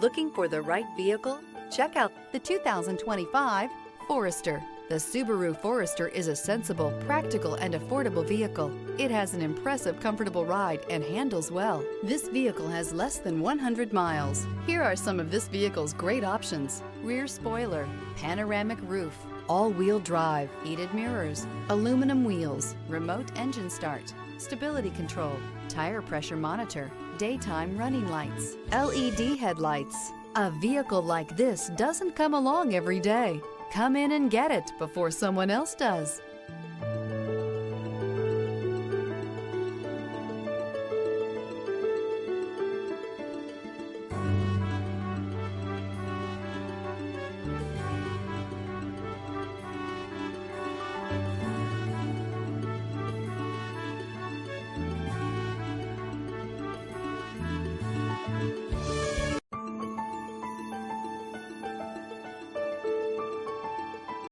Looking for the right vehicle? Check out the 2025 Forester. The Subaru Forester is a sensible, practical, and affordable vehicle. It has an impressive, comfortable ride and handles well. This vehicle has less than 100 miles. Here are some of this vehicle's great options: rear spoiler, panoramic roof, all-wheel drive, heated mirrors, aluminum wheels, remote engine start, stability control, tire pressure monitor, daytime running lights, LED headlights. A vehicle like this doesn't come along every day. Come in and get it before someone else does.